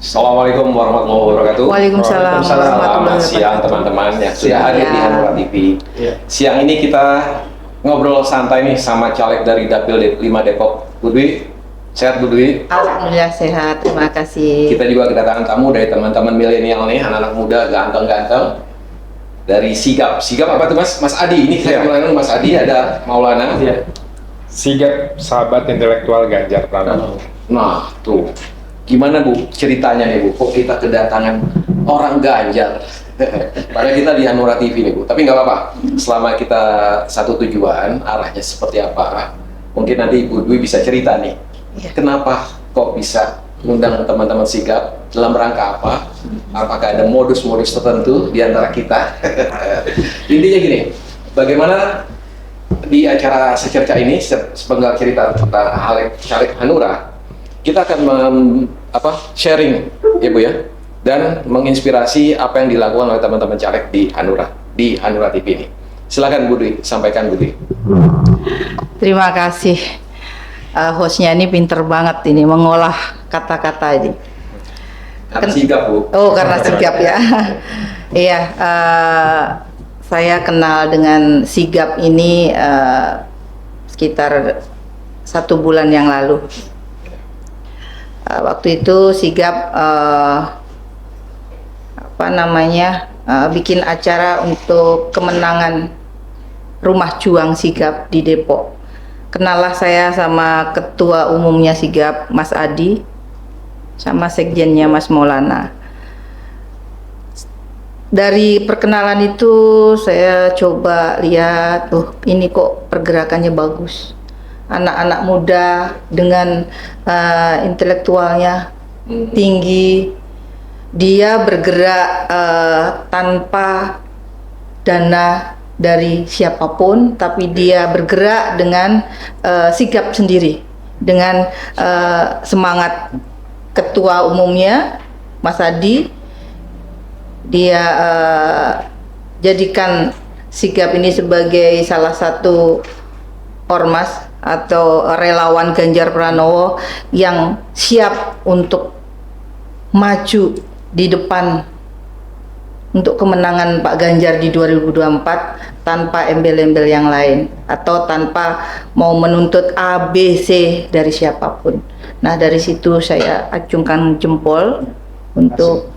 Assalamualaikum warahmatullahi wabarakatuh. Waalaikumsalam Selamat warahmatullahi siang wabarakatuh. teman-teman yang sudah hadir di Ya. Hanura TV. Ya. Siang ini kita ngobrol santai nih sama caleg dari Dapil 5 Depok. Bu Dwi, sehat Bu Dwi? Alhamdulillah sehat, terima kasih. Kita juga kedatangan tamu dari teman-teman milenial nih, anak-anak muda ganteng-ganteng dari Sigap. Sigap apa tuh Mas? Mas Adi. Ini saya bilang Mas Adi, ada Maulana. Iya. Sigap sahabat intelektual Ganjar Pranowo. Nah, tuh. Gimana Bu ceritanya nih Bu? Kok kita kedatangan orang Ganjar? Padahal kita di Hanura TV nih Bu. Tapi nggak apa-apa. Selama kita satu tujuan, arahnya seperti apa? Mungkin nanti Bu Dwi bisa cerita nih. Iya. Kenapa kok bisa undang teman-teman Sigap? Dalam rangka apa? Apakah ada modus-modus tertentu di antara kita? Intinya gini, bagaimana di acara secerca ini, sepenggal cerita tentang caleg Hanura, kita akan sharing ya Bu ya, dan menginspirasi apa yang dilakukan oleh teman-teman caleg di Hanura TV ini. Silakan Bu Dwi, sampaikan Bu Dwi. Terima kasih. Hostnya ini pinter banget ini mengolah kata-kata ini. Karena Sigap Bu. Oh, karena sigap ya. Iya, saya kenal dengan Sigap ini sekitar 1 bulan yang lalu. Waktu itu Sigap bikin acara untuk kemenangan Rumah Juang Sigap di Depok. Kenallah saya sama ketua umumnya Sigap, Mas Adi, sama sekjennya Mas Maulana. Dari perkenalan itu saya coba lihat, ini kok pergerakannya bagus. Anak-anak muda dengan intelektualnya tinggi, dia bergerak tanpa dana dari siapapun, tapi dia bergerak dengan sigap sendiri, dengan semangat ketua umumnya Mas Adi. Dia jadikan Sigap ini sebagai salah satu ormas atau relawan Ganjar Pranowo yang siap untuk maju di depan untuk kemenangan Pak Ganjar di 2024 tanpa embel-embel yang lain atau tanpa mau menuntut A, B, C dari siapapun. Nah, dari situ saya acungkan jempol untuk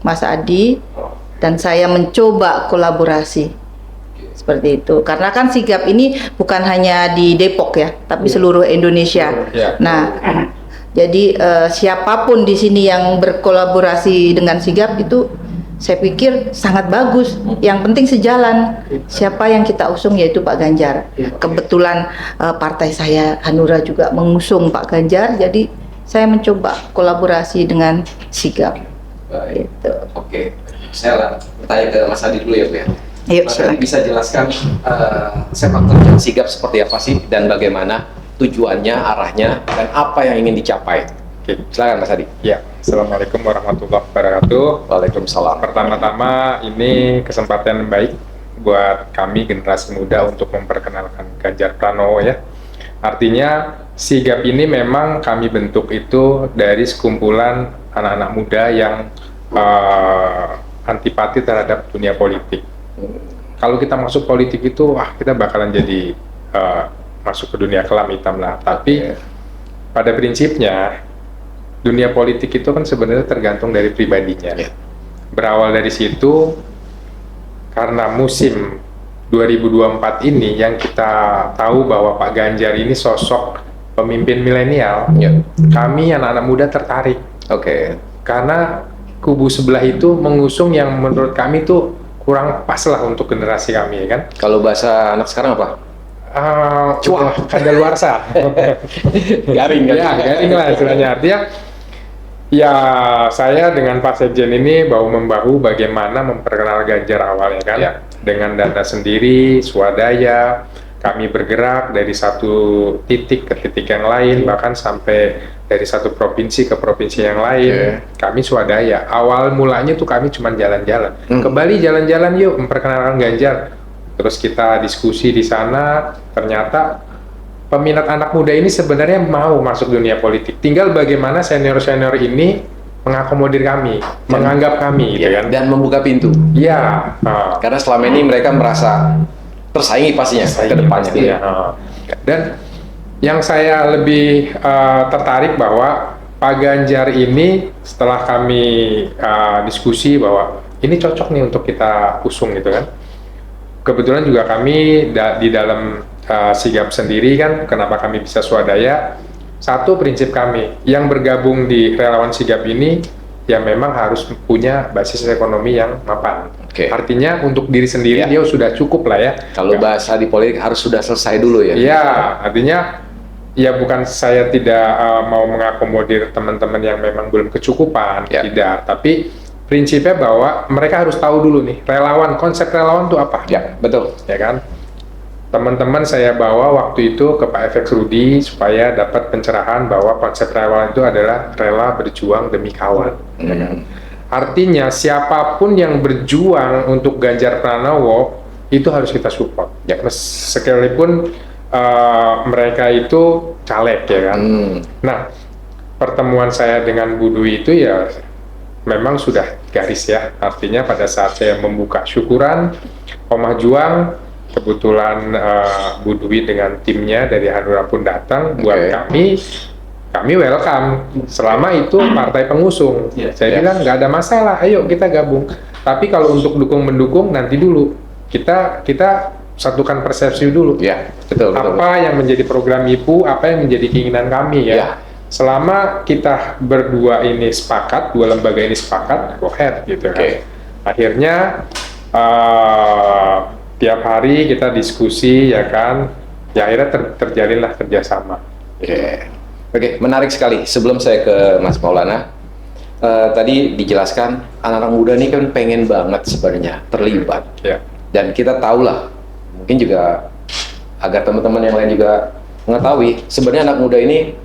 Mas Adi dan saya mencoba kolaborasi seperti itu, karena kan Sigap ini bukan hanya di Depok ya, tapi seluruh Indonesia. Nah, jadi siapapun di sini yang berkolaborasi dengan Sigap itu saya pikir sangat bagus. Yang penting sejalan. Siapa yang kita usung yaitu Pak Ganjar. Kebetulan partai saya Hanura juga mengusung Pak Ganjar, jadi saya mencoba kolaborasi dengan Sigap. Baik. Gitu. Oke, saya bertanya ke Mas Adi dulu ya Bu ya. Ayo, Mas Adi bisa jelaskan sepak terjang Sigap seperti apa sih dan bagaimana tujuannya, arahnya, dan apa yang ingin dicapai? Oke, silakan Mas Adi. Ya, Assalamualaikum warahmatullahi wabarakatuh. Waalaikumsalam. Pertama-tama ini kesempatan baik buat kami generasi muda untuk memperkenalkan Ganjar Pranowo ya. Artinya Sigap ini memang kami bentuk itu dari sekumpulan anak-anak muda yang antipati terhadap dunia politik. Kalau kita masuk politik itu, kita bakalan jadi masuk ke dunia kelam hitam lah. Tapi pada prinsipnya dunia politik itu kan sebenarnya tergantung dari pribadinya. Berawal dari situ, karena musim 2024 ini yang kita tahu bahwa Pak Ganjar ini sosok pemimpin milenial, kami anak-anak muda tertarik. Karena kubu sebelah itu mengusung yang menurut kami tuh kurang pas lah untuk generasi kami, kan? Kalau bahasa anak sekarang apa? Cuah, kadaluarsa. Garing lah istilahnya. Artinya ya saya dengan Pak Sekjen ini bahu-membahu bagaimana memperkenalkan Ganjar awalnya kan, dengan dana sendiri, swadaya, kami bergerak dari satu titik ke titik yang lain, bahkan sampai dari satu provinsi ke provinsi yang lain. Kami swadaya. Awal mulanya tuh kami cuma jalan-jalan. Kembali jalan-jalan yuk memperkenalkan Ganjar. Terus kita diskusi di sana, ternyata peminat anak muda ini sebenarnya mau masuk dunia politik. Tinggal bagaimana senior-senior ini mengakomodir kami, menganggap kami gitu kan. Dan membuka pintu. Iya. Karena selama ini mereka merasa tersaingi pastinya ke depannya. Pastinya. Dan yang saya lebih tertarik bahwa Pak Ganjar ini setelah kami diskusi bahwa ini cocok nih untuk kita usung gitu kan. Kebetulan juga kami di dalam Sigap sendiri kan, kenapa kami bisa swadaya? Satu prinsip kami, yang bergabung di relawan Sigap ini ya memang harus punya basis ekonomi yang mapan. Oke. Artinya untuk diri sendiri Ya. dia sudah cukup lah ya. Kalau bahasa di politik harus sudah selesai dulu ya. Iya, artinya ya bukan saya tidak mau mengakomodir teman-teman yang memang belum kecukupan, Ya. tidak. Tapi prinsipnya bahwa mereka harus tahu dulu nih, relawan, konsep relawan itu apa? Ya, betul. Ya kan? Teman-teman saya bawa waktu itu ke Pak FX Rudi supaya dapat pencerahan bahwa konsep relawan itu adalah rela berjuang demi kawan. Ya kan? Artinya siapapun yang berjuang untuk Ganjar Pranowo itu harus kita support. Ya, sekalipun mereka itu caleg ya kan. Nah, pertemuan saya dengan Bu Dwi itu ya memang sudah garis ya. Artinya pada saat saya membuka syukuran, Omah Juang, kebetulan Bu Dwi dengan timnya dari Hanura pun datang buat kami welcome. Selama itu partai pengusung. Saya bilang nggak ada masalah, ayo kita gabung. Tapi kalau untuk dukung-mendukung nanti dulu. Kita satukan persepsi dulu. Ya, betul. Apa yang menjadi program IPU, apa yang menjadi keinginan kami ya. Ya. Selama kita berdua ini sepakat, dua lembaga ini sepakat, go ahead gitu kan. Akhirnya tiap hari kita diskusi ya kan, ya akhirnya terjalinlah kerjasama. Oke, menarik sekali. Sebelum saya ke Mas Maulana, tadi dijelaskan anak-anak muda ini kan pengen banget sebenarnya terlibat. Ya. Dan kita tahulah, mungkin juga agar teman-teman yang lain juga mengetahui, sebenarnya anak muda ini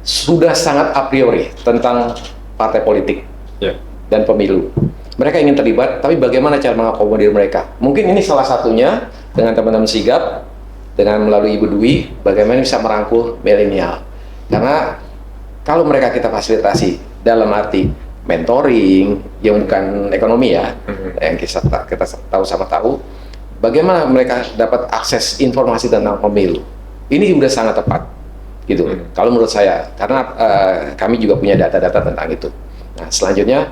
sudah sangat a priori tentang partai politik dan pemilu. Mereka ingin terlibat, tapi bagaimana cara mengakomodir mereka? Mungkin ini salah satunya dengan teman-teman Sigap, dengan melalui Ibu Dwi, bagaimana bisa merangkul milenial. Karena kalau mereka kita fasilitasi dalam arti mentoring, yang bukan ekonomi ya, yang kita tahu sama tahu, bagaimana mereka dapat akses informasi tentang pemilu. Ini sudah sangat tepat, gitu. Kalau menurut saya, karena kami juga punya data-data tentang itu. Nah, selanjutnya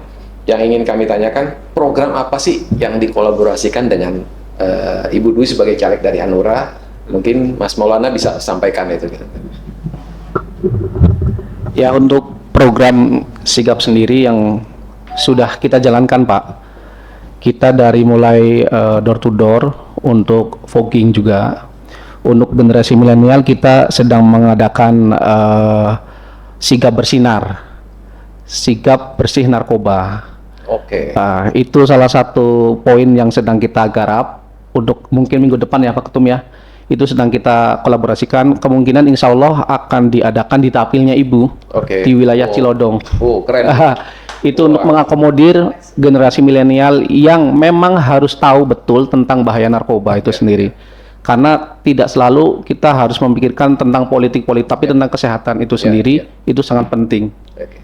yang ingin kami tanyakan, program apa sih yang dikolaborasikan dengan Ibu Dwi sebagai caleg dari Hanura? Mungkin Mas Maulana bisa sampaikan itu. Ya, untuk program Sigap sendiri yang sudah kita jalankan, Pak. Kita dari mulai door to door untuk fogging juga. Untuk generasi milenial kita sedang mengadakan Sigap bersinar, Sigap bersih narkoba. Oke. Itu salah satu poin yang sedang kita garap untuk mungkin minggu depan ya Pak Ketum ya. Itu sedang kita kolaborasikan, kemungkinan insya Allah akan diadakan di tapilnya Ibu di wilayah Cilodong. Keren. Itu untuk mengakomodir generasi milenial yang memang harus tahu betul tentang bahaya narkoba itu sendiri. Karena tidak selalu kita harus memikirkan tentang politik, tapi tentang kesehatan itu sendiri itu sangat penting.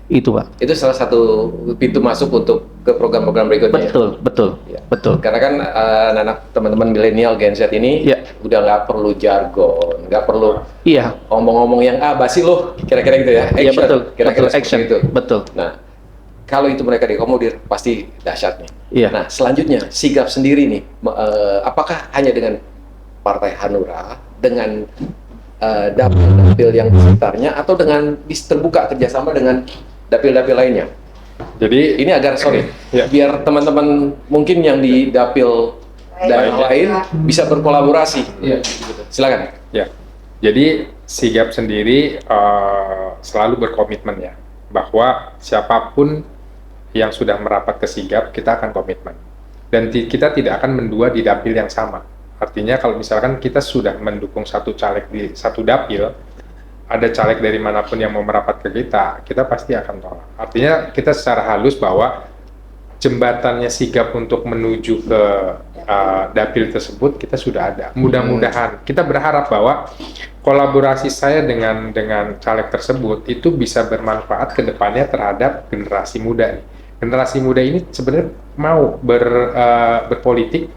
Itu Pak. Itu salah satu pintu masuk untuk ke program-program berikutnya. Betul. Karena kan anak teman-teman milenial Gen Z ini udah nggak perlu jargon, nggak perlu ngomong-ngomong yang basi loh, kira-kira gitu ya. Iya betul. Kira-kira Action itu. Betul. Nah, kalau itu mereka dikomodir pasti dahsyat nih. Iya. Nah, selanjutnya Sigap sendiri nih, apakah hanya dengan Partai Hanura, dengan dapil-dapil yang di sekitarnya, atau dengan terbuka kerjasama dengan dapil-dapil lainnya? Jadi ini agar biar teman-teman mungkin yang di dapil daerah lain bisa berkolaborasi. Silakan. Ya, jadi Sigap sendiri selalu berkomitmen ya bahwa siapapun yang sudah merapat ke Sigap kita akan komitmen, dan kita tidak akan mendua di dapil yang sama. Artinya kalau misalkan kita sudah mendukung satu caleg di satu dapil, ada caleg dari manapun yang mau merapat ke kita pasti akan tolak. Artinya kita secara halus bahwa jembatannya sigap untuk menuju ke dapil tersebut kita sudah ada. Mudah-mudahan kita berharap bahwa kolaborasi saya dengan caleg tersebut itu bisa bermanfaat ke depannya terhadap generasi muda nih. Generasi muda ini sebenarnya mau berpolitik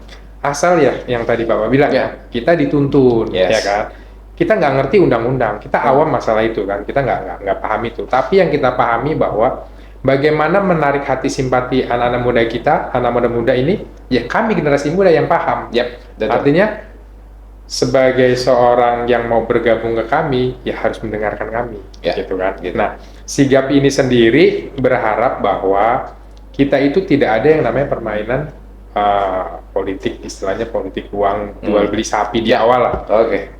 asal ya yang tadi Bapak bilang ya, kita dituntun ya kan. Kita nggak ngerti undang-undang, kita awam masalah itu kan, kita nggak paham itu. Tapi yang kita pahami bahwa bagaimana menarik hati simpati anak-anak muda kita, anak muda ini, ya kami generasi muda yang paham. Artinya sebagai seorang yang mau bergabung ke kami, ya harus mendengarkan kami, gitu kan. Nah, sigap ini sendiri berharap bahwa kita itu tidak ada yang namanya permainan politik, istilahnya politik uang jual beli sapi di awal lah.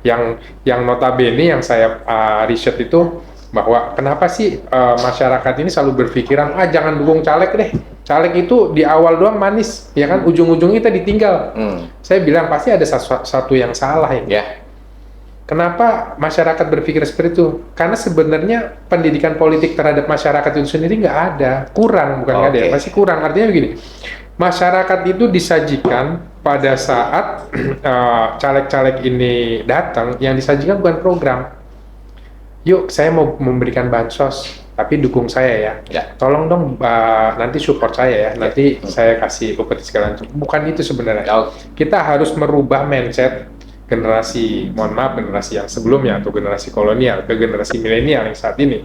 Yang notabene yang saya riset itu bahwa kenapa sih masyarakat ini selalu berpikiran jangan dukung caleg deh, caleg itu di awal doang manis ya kan, ujung-ujungnya kita ditinggal. Saya bilang pasti ada satu yang salah ya. Kenapa masyarakat berpikir seperti itu? Karena sebenarnya pendidikan politik terhadap masyarakat itu sendiri nggak ada, kurang, bukan nggak ada, masih kurang. Artinya begini, masyarakat itu disajikan pada saat caleg-caleg ini datang, yang disajikan bukan program. Yuk, saya mau memberikan bansos, tapi dukung saya ya. Tolong dong, nanti support saya ya. Nanti saya kasih upeti segala macam. Bukan itu sebenarnya. Kita harus merubah mindset generasi, mohon maaf, generasi yang sebelumnya atau generasi kolonial ke generasi milenial yang saat ini.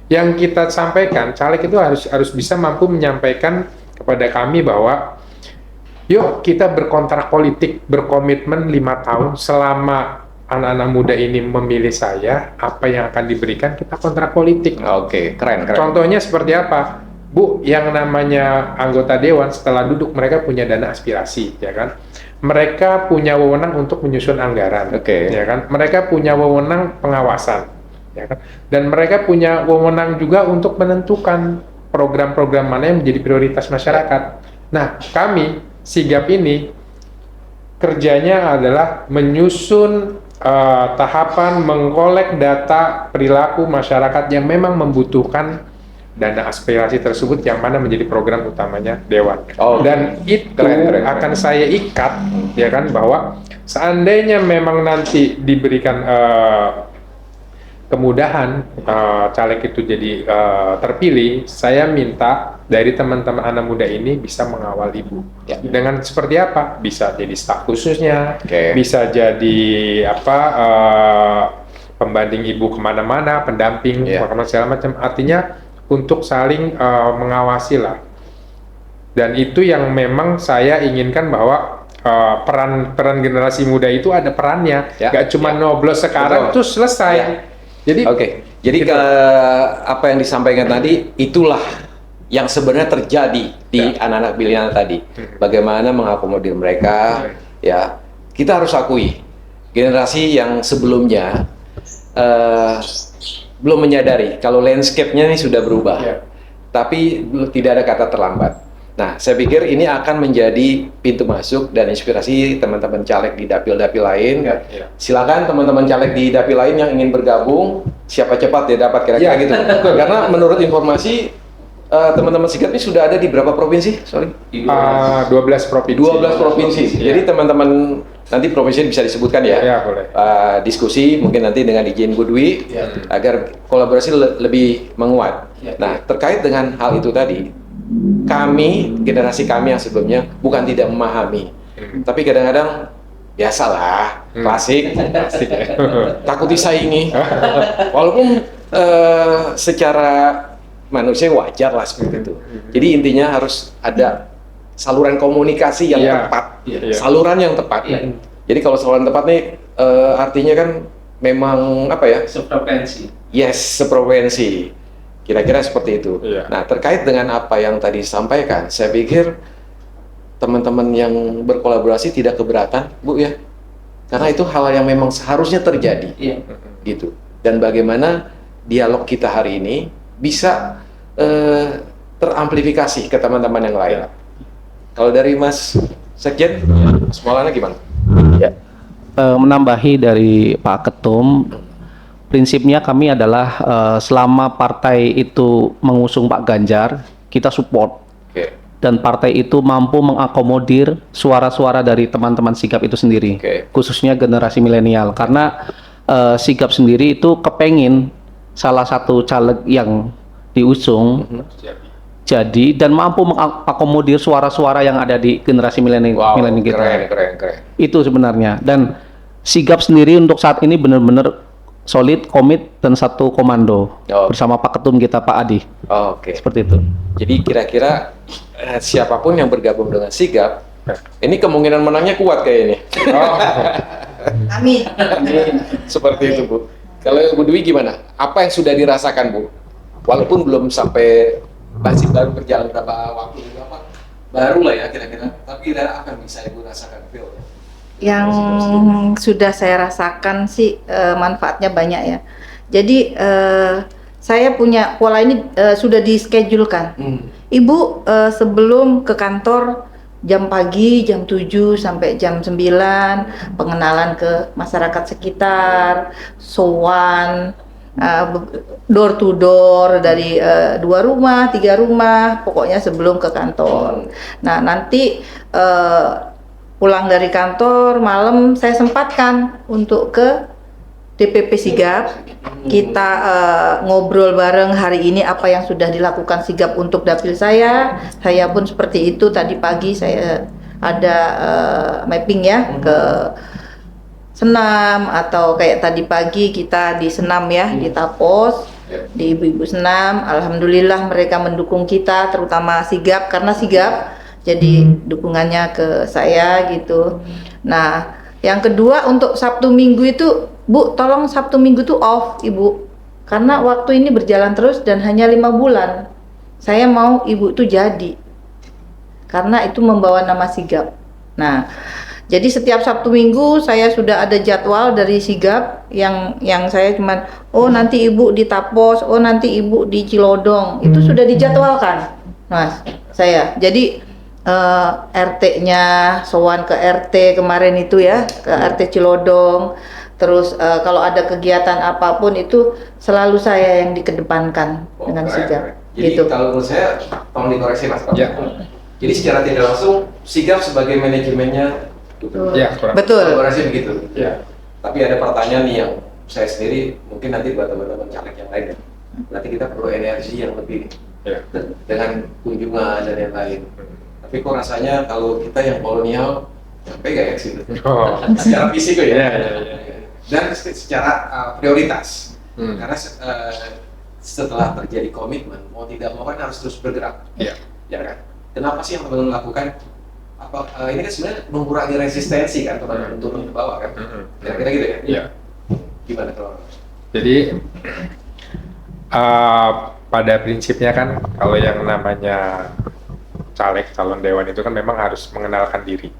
Yang kita sampaikan, caleg itu harus bisa mampu menyampaikan kepada kami bahwa yuk kita berkontrak politik, berkomitmen 5 tahun selama anak-anak muda ini memilih saya, apa yang akan diberikan kita kontrak politik. Keren. Contohnya seperti apa? Bu, yang namanya anggota dewan setelah duduk mereka punya dana aspirasi, ya kan? Mereka punya wewenang untuk menyusun anggaran, ya kan? Mereka punya wewenang pengawasan, ya kan? Dan mereka punya wewenang juga untuk menentukan program-program mana yang menjadi prioritas masyarakat. Nah, kami sigap ini kerjanya adalah menyusun tahapan mengkolek data perilaku masyarakat yang memang membutuhkan dana aspirasi tersebut, yang mana menjadi program utamanya Dewan. Dan itu akan saya ikat, ya kan, bahwa seandainya memang nanti diberikan kemudahan caleg itu jadi terpilih, saya minta dari teman-teman anak muda ini bisa mengawal ibu. Dengan seperti apa? Bisa jadi staf khususnya, bisa jadi pembanding ibu kemana-mana, pendamping, segala macam. Artinya untuk saling mengawasi lah. Dan itu yang memang saya inginkan, bahwa peran generasi muda itu ada perannya, gak cuma nyoblos sekarang terus selesai. Jadi jadi apa yang disampaikan tadi itulah yang sebenarnya terjadi di anak-anak milenial tadi. Bagaimana mengakomodir mereka, ya. Kita harus akui generasi yang sebelumnya belum menyadari kalau landscape-nya ini sudah berubah. Tapi tidak ada kata terlambat. Nah, saya pikir ini akan menjadi pintu masuk dan inspirasi teman-teman caleg di dapil-dapil lain. Silakan teman-teman caleg di dapil lain yang ingin bergabung, siapa cepat dia dapat, kira-kira gitu. Karena menurut informasi teman-teman sigap ini sudah ada di berapa provinsi? 12 provinsi. 12 provinsi. Jadi teman-teman nanti provinsi bisa disebutkan ya. Boleh. Diskusi mungkin nanti dengan izin Bu Dwi agar kolaborasi lebih menguat. Nah, terkait dengan hal itu tadi, kami, generasi kami yang sebelumnya bukan tidak memahami, tapi kadang-kadang biasalah, klasik takut disaingi, walaupun secara manusia wajar lah seperti itu. Jadi intinya harus ada saluran komunikasi yang tepat, saluran yang tepat. Jadi kalau saluran tepat nih artinya kan memang sefrekuensi. Sefrekuensi. Kira-kira seperti itu. Nah, terkait dengan apa yang tadi disampaikan, saya pikir teman-teman yang berkolaborasi tidak keberatan, Bu ya. Karena itu hal yang memang seharusnya terjadi. Gitu. Dan bagaimana dialog kita hari ini bisa teramplifikasi ke teman-teman yang lain. Kalau dari Mas Sekjen, Mas Maulana gimana? Menambahi dari Pak Ketum, prinsipnya kami adalah selama partai itu mengusung Pak Ganjar, kita support. dan partai itu mampu mengakomodir suara-suara dari teman-teman Sigap itu sendiri, Oke. khususnya generasi milenial. Karena Sigap sendiri itu kepengin salah satu caleg yang diusung jadi dan mampu mengakomodir suara-suara yang ada di generasi milenial Wow, kita. keren. Itu sebenarnya. Dan Sigap sendiri untuk saat ini benar-benar solid, komit, dan satu komando Oh. bersama Pak Ketum kita, Pak Adi. Oke. Seperti itu. Jadi kira-kira siapapun yang bergabung dengan Sigap, ini kemungkinan menangnya kuat kayak ini. Amin. Seperti itu, Bu. Kalau Bu Dwi gimana? Apa yang sudah dirasakan, Bu? Walaupun belum sampai masih baru berjalan berapa waktu apa? Baru lah ya kira-kira. Tapi apa yang bisa Ibu rasakan, Phil? Yang sudah saya rasakan sih manfaatnya banyak ya. Jadi saya punya pola ini sudah di-schedule-kan. Ibu sebelum ke kantor jam pagi, jam 7 sampai jam 9, pengenalan ke masyarakat sekitar, sowan, door to door dari 2 rumah, 3 rumah, pokoknya sebelum ke kantor. Nah, nanti pulang dari kantor malam saya sempatkan untuk ke DPP Sigap. Kita ngobrol bareng hari ini apa yang sudah dilakukan Sigap untuk dapil saya. Saya pun seperti itu, tadi pagi saya ada mapping ya ke senam, atau kayak tadi pagi kita di senam ya, di Tapos, di ibu-ibu senam. Alhamdulillah mereka mendukung kita, terutama Sigap, karena Sigap jadi dukungannya ke saya gitu. Nah, yang kedua untuk Sabtu Minggu itu, Bu, tolong Sabtu Minggu tuh off, Ibu. Karena waktu ini berjalan terus dan hanya 5 bulan. Saya mau Ibu tuh jadi. Karena itu membawa nama Sigap. Nah, jadi setiap Sabtu Minggu saya sudah ada jadwal dari Sigap yang saya cuman, oh nanti Ibu di Tapos, oh nanti Ibu di Cilodong. Itu sudah dijadwalkan, Mas, saya. Jadi RT-nya sowan ke RT kemarin itu ya, ke RT Cilodong. Terus kalau ada kegiatan apapun itu selalu saya yang dikedepankan dengan Sigap. Jadi Gitu. kalau menurut saya, tolong dikoreksi Mas. Ya. Jadi secara tidak langsung Sigap sebagai manajemennya Ya, kurang. Betul. kolaborasi begitu. Ya. Tapi ada pertanyaan nih yang saya sendiri, mungkin nanti buat teman-teman caleg yang lain ya. Nanti kita perlu energi yang lebih nih, Ya. dengan kunjungan dan yang lain. Tapi kok rasanya kalau kita yang kolonial sampai gak ya ke situ? Oh. Secara fisik kok ya. Ya. Dan secara prioritas. Hmm. Karena setelah terjadi komitmen, mau tidak mau kan harus terus bergerak. Iya. Ya kan? Kenapa sih yang teman-teman lakukan? Ini kan sebenarnya mengurangi resistensi kan teman-teman turun ke bawah kan? Kira-kira gitu ya? Iya. Gimana kalau? Jadi pada prinsipnya kan kalau yang namanya caleg, calon dewan itu kan memang harus mengenalkan diri.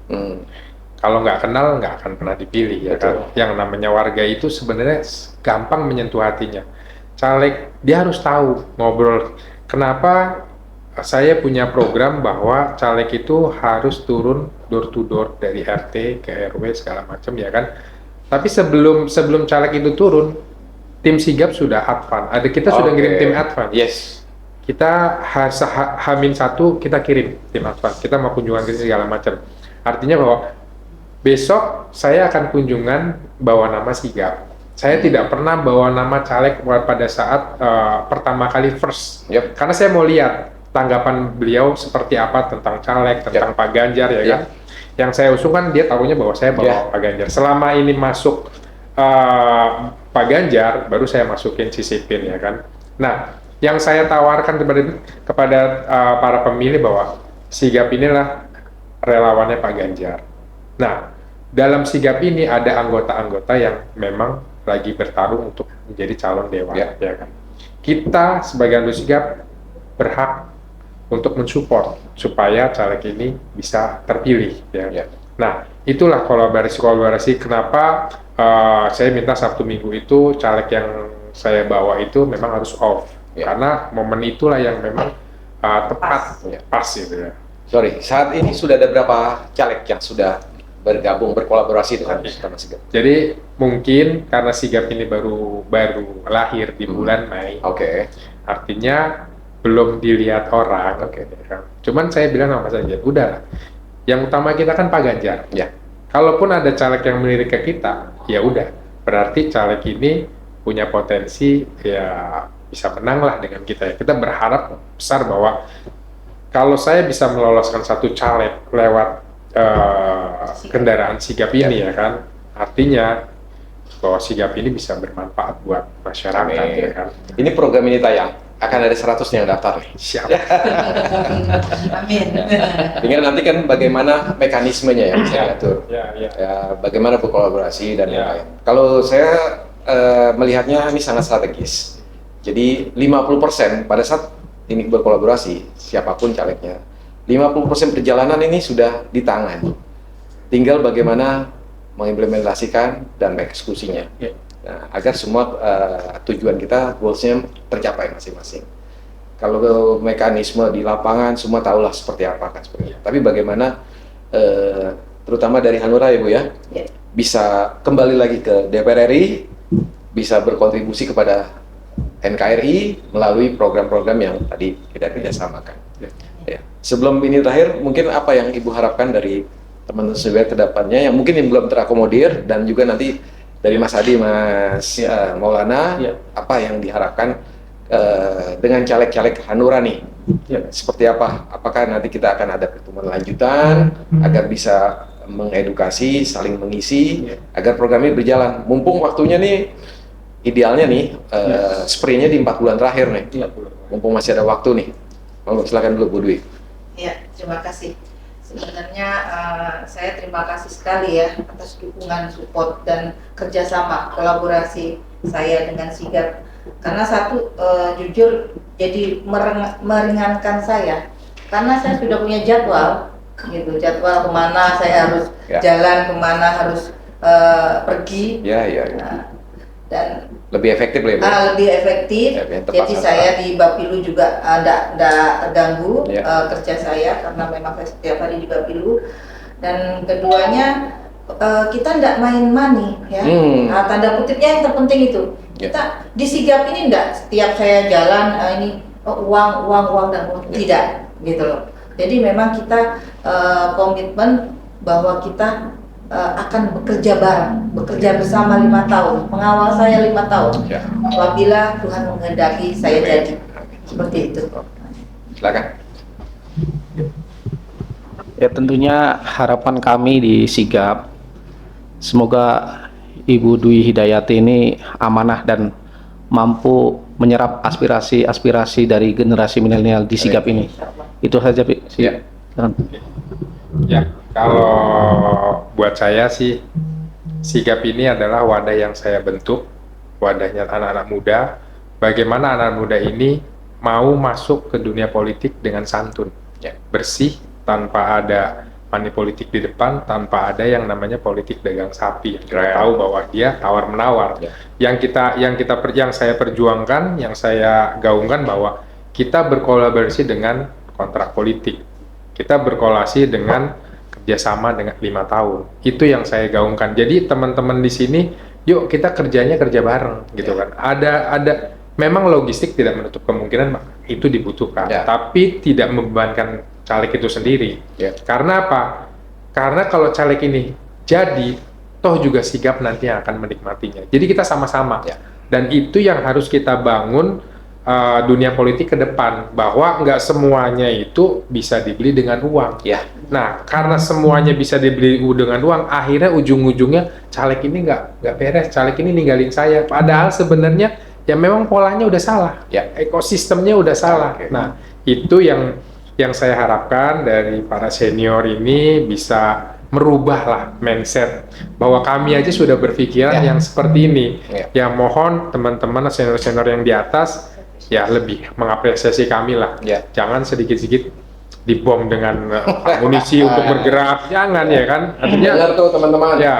Kalau nggak kenal nggak akan pernah dipilih ya kan. Yang namanya warga itu sebenarnya gampang menyentuh hatinya. Caleg dia harus tahu ngobrol. Kenapa saya punya program bahwa caleg itu harus turun door to door dari RT ke RW segala macam ya kan. Tapi sebelum caleg itu turun, tim Sigap sudah advance. Kita sudah ngirim tim advance. Yes. Kita H-1 kita kirim tim advance. Kita mau kunjungan ke segala macam. Artinya bahwa besok saya akan kunjungan bawa nama Sigap. Saya tidak pernah bawa nama caleg pada saat pertama kali first. Yep. Karena saya mau lihat tanggapan beliau seperti apa tentang caleg, tentang Pak Ganjar ya kan. Yang saya usung kan dia tahunya bahwa saya bawa Pak Ganjar. Selama ini masuk Pak Ganjar, baru saya masukin si Sipin ya kan. Nah, yang saya tawarkan kepada para pemilih bahwa Sigap inilah relawannya Pak Ganjar. Nah, dalam Sigap ini ada anggota-anggota yang memang lagi bertarung untuk menjadi calon dewan, ya kan. Kita sebagai anggota Sigap berhak untuk mensupport supaya caleg ini bisa terpilih, ya. Nah, itulah kolaborasi. Kenapa saya minta Sabtu Minggu itu caleg yang saya bawa itu memang harus off. Karena momen itulah yang memang tepat, pas gitu ya. Sorry, saat ini sudah ada berapa caleg yang sudah berkolaborasi dengan Sigap? Jadi mungkin karena Sigap ini baru lahir di bulan Mei. Oke. Artinya belum dilihat orang. Oke. Ya kan. Cuman saya bilang sama Mas Anjar, udah, yang utama kita kan Pak Ganjar. Ya. Kalaupun ada caleg yang melirik ke kita, ya udah, berarti caleg ini punya potensi ya bisa menang lah dengan kita. Ya. Kita berharap besar bahwa kalau saya bisa meloloskan satu caleg lewat kendaraan sigap ini ya kan, artinya bahwa sigap ini bisa bermanfaat buat masyarakat. Amin. Ya kan. Ini program ini tayang, akan ada 100 yang daftar nih. Siap. Amin. Tinggal nanti kan bagaimana mekanismenya yang saya atur. Ya. Ya, bagaimana berkolaborasi dan Ya. lain-lain. Kalau saya melihatnya ini sangat strategis. Jadi 50% pada saat ini berkolaborasi, siapapun calegnya, 50% perjalanan ini sudah di tangan. Tinggal bagaimana mengimplementasikan dan mengeksekusinya. Ya. Nah, agar semua tujuan kita, goals-nya tercapai masing-masing. Kalau mekanisme di lapangan semua tahulah seperti apa kan sebenarnya. Tapi bagaimana terutama dari Hanura ya Bu ya, Ya. bisa kembali lagi ke DPR RI, bisa berkontribusi kepada NKRI melalui program-program yang tadi kita kerjasamakan. Ya. Sebelum ini terakhir, mungkin apa yang Ibu harapkan dari teman-teman ke depannya yang mungkin yang belum terakomodir, dan juga nanti dari Mas Adi, Mas Maulana, Ya. apa yang diharapkan dengan caleg-caleg Hanura nih? Ya. Seperti apa? Apakah nanti kita akan ada pertemuan lanjutan agar bisa mengedukasi, saling mengisi, agar program ini berjalan. Mumpung waktunya nih, idealnya nih, sprintnya di 4 bulan terakhir nih. Ya. Mumpung masih ada waktu nih. Monggo, silakan dulu Bu Dwi. Ya, terima kasih. Sebenarnya saya terima kasih sekali ya atas dukungan, support, dan kerjasama kolaborasi saya dengan Sigap. Karena satu, jujur jadi meringankan saya. Karena saya sudah punya jadwal, gitu. Jadwal kemana saya harus Ya. jalan, kemana harus pergi. Ya. Nah, dan Lebih efektif lah ya, Bu. lebih efektif. Ya, biar tepat Jadi sasaran. saya di Bapilu juga tidak terganggu Ya. kerja saya karena memang saya setiap hari di Bapilu. Dan keduanya kita tidak main money ya. Nah, tanda kutipnya yang terpenting itu. Ya. Kita di Sigap ini tidak setiap saya jalan ini uang dan uang, tidak gitu loh. Jadi memang kita komitmen bahwa kita akan bekerja bareng, bekerja bersama 5 tahun, mengawal saya 5 tahun. Ya. Apabila Tuhan menghendaki saya Amin. jadi Amin. seperti itu. Silakan. Ya tentunya harapan kami di Sigap, semoga Ibu Dwi Hidayati ini amanah dan mampu menyerap aspirasi-aspirasi dari generasi milenial di Sigap ini. Itu saja, Pi. Ya. Silakan. Ya, kalau buat saya sih Sigap ini adalah wadah yang saya bentuk, wadahnya anak-anak muda. Bagaimana anak muda ini mau masuk ke dunia politik dengan santun, Ya. bersih, tanpa ada money politik di depan, tanpa ada yang namanya politik dagang sapi. Kita tahu bahwa dia tawar menawar. Ya. Yang saya perjuangkan, yang saya gaungkan bahwa kita berkolaborasi dengan kontrak politik. Kita berkolaborasi dengan kerjasama dengan 5 tahun. Itu yang saya gaungkan. Jadi teman-teman di sini, yuk kita kerja bareng, gitu kan. Ada. Memang logistik tidak menutup kemungkinan itu dibutuhkan, Ya. tapi tidak membebankan caleg itu sendiri. Ya. Karena apa? Karena kalau caleg ini jadi, toh juga Sigap nanti yang akan menikmatinya. Jadi kita sama-sama. Ya. Dan itu yang harus kita bangun dunia politik ke depan, bahwa nggak semuanya itu bisa dibeli dengan uang. Ya. Nah, karena semuanya bisa dibeli dengan uang, akhirnya ujung-ujungnya caleg ini nggak beres, caleg ini ninggalin saya. Padahal sebenarnya ya memang polanya udah salah, Ya. ekosistemnya udah salah. Oke. Nah, itu yang saya harapkan dari para senior ini bisa merubah lah mindset bahwa kami aja sudah berpikiran Ya. yang seperti ini. Ya. Ya mohon teman-teman senior-senior yang di atas ya lebih mengapresiasi kami lah. Ya. Jangan sedikit-sedikit dibom dengan amunisi untuk bergerak, jangan ya kan. Artinya Dengar tuh teman-teman. ya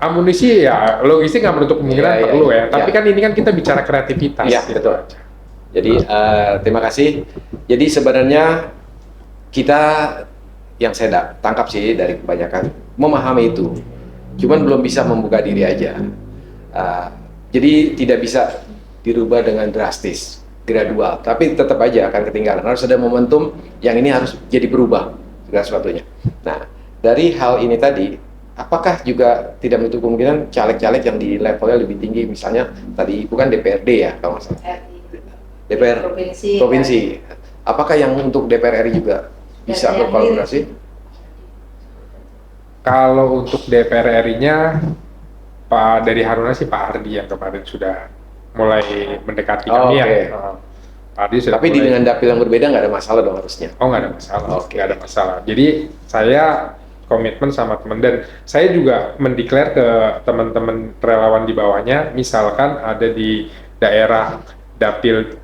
amunisi ya logistik nggak menutup kemungkinan Iya, perlu iya. ya. Tapi kan ini kan kita bicara kreativitas. Iya, gitu betul. aja. Jadi terima kasih. Jadi sebenarnya kita yang saya tangkap sih dari kebanyakan memahami itu, cuman belum bisa membuka diri aja. Jadi tidak bisa dirubah dengan drastis. gradual, tapi tetap aja akan ketinggalan. Harus ada momentum yang ini harus jadi berubah segala sesuatunya. Nah, dari hal ini tadi, apakah juga tidak menutup kemungkinan caleg-caleg yang di levelnya lebih tinggi, misalnya tadi Ibu kan DPRD ya kalau nggak salah, DPR provinsi. Apakah yang untuk DPR RI juga bisa berkolaborasi? Kalau untuk DPR RI-nya, Pak dari Haruna sih Pak Hardi yang kemarin sudah mulai mendekati kami ya. Oke. Pak Hardi sudah Tapi mulai. dengan dapil yang berbeda nggak ada masalah dong harusnya. Oh, nggak ada masalah, Oke. nggak ada masalah. Jadi saya komitmen sama teman, dan saya juga mendeklar ke teman-teman relawan di bawahnya, misalkan ada di daerah dapil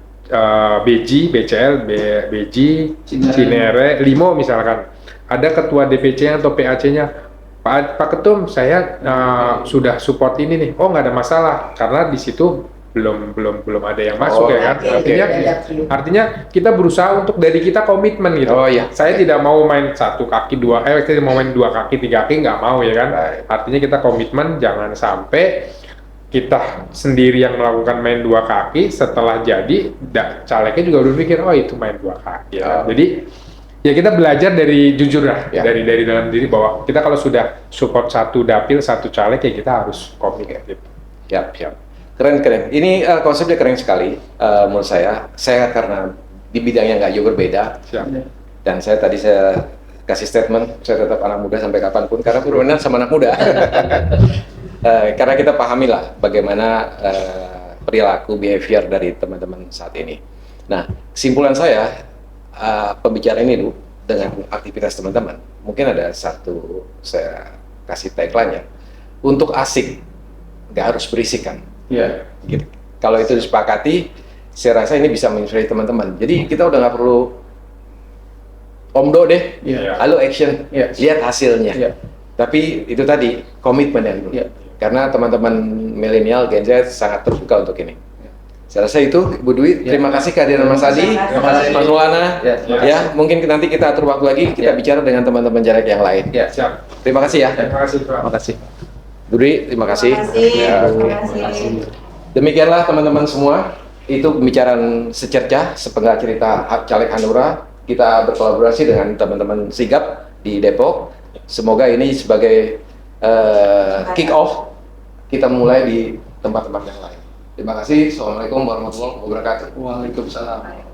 BJ, BCL, BJ, Cinere, Limo misalkan, ada ketua DPC atau PAC-nya, Pak Ketum, saya sudah support ini nih. Oh, nggak ada masalah, karena di situ belum ada yang masuk ya kan. Artinya kita berusaha untuk dari kita komitmen gitu. Oh iya. Saya tidak mau main satu kaki dua, kita mau main dua kaki tiga kaki, nggak mau ya kan. Baik. Artinya kita komitmen, jangan sampai kita sendiri yang melakukan main dua kaki, setelah jadi calegnya juga berpikir oh itu main dua kaki. Ya. Oh. Jadi ya kita belajar dari jujur lah, Ya. dari dalam diri bahwa kita kalau sudah support satu dapil satu caleg ya kita harus komit gitu. Siap. Keren. Ini konsepnya keren sekali menurut saya. Saya karena di bidangnya nggak jauh berbeda, Siap. dan saya kasih statement, saya tetap anak muda sampai kapanpun, karena turunan sama anak muda. Karena kita pahami lah bagaimana perilaku behavior dari teman-teman saat ini. Nah, kesimpulan saya, pembicaraan ini dulu dengan aktivitas teman-teman, mungkin ada satu saya kasih tagline-nya, untuk asik, nggak harus berisik kan. Iya. Gitu. Kalau itu disepakati, saya rasa ini bisa menginspirasi teman-teman. Jadi kita udah nggak perlu omdo deh, Iya. halo action, Iya. lihat hasilnya. Iya. Tapi itu tadi komitmen yang dulu. Iya. Karena teman-teman milenial Gen Z sangat terbuka untuk ini. Saya rasa itu, Bu Dwi. Ya. Terima kasih kehadiran Mas Adi, Terima kasih. Mas Maulana. Ya. Ya, mungkin nanti kita atur waktu lagi, kita Ya. bicara dengan teman-teman jarak yang lain. Ya. Siap. Terima kasih ya. Terima kasih Pak. Terima kasih. Bu Dwi, terima kasih. Ya, oke. Demikianlah teman-teman semua, itu pembicaraan secercah sepenggal cerita caleg Hanura. Kita berkolaborasi dengan teman-teman Sigap di Depok. Semoga ini sebagai kick off, kita mulai di tempat-tempat yang lain. Terima kasih. Assalamualaikum warahmatullahi wabarakatuh. Waalaikumsalam.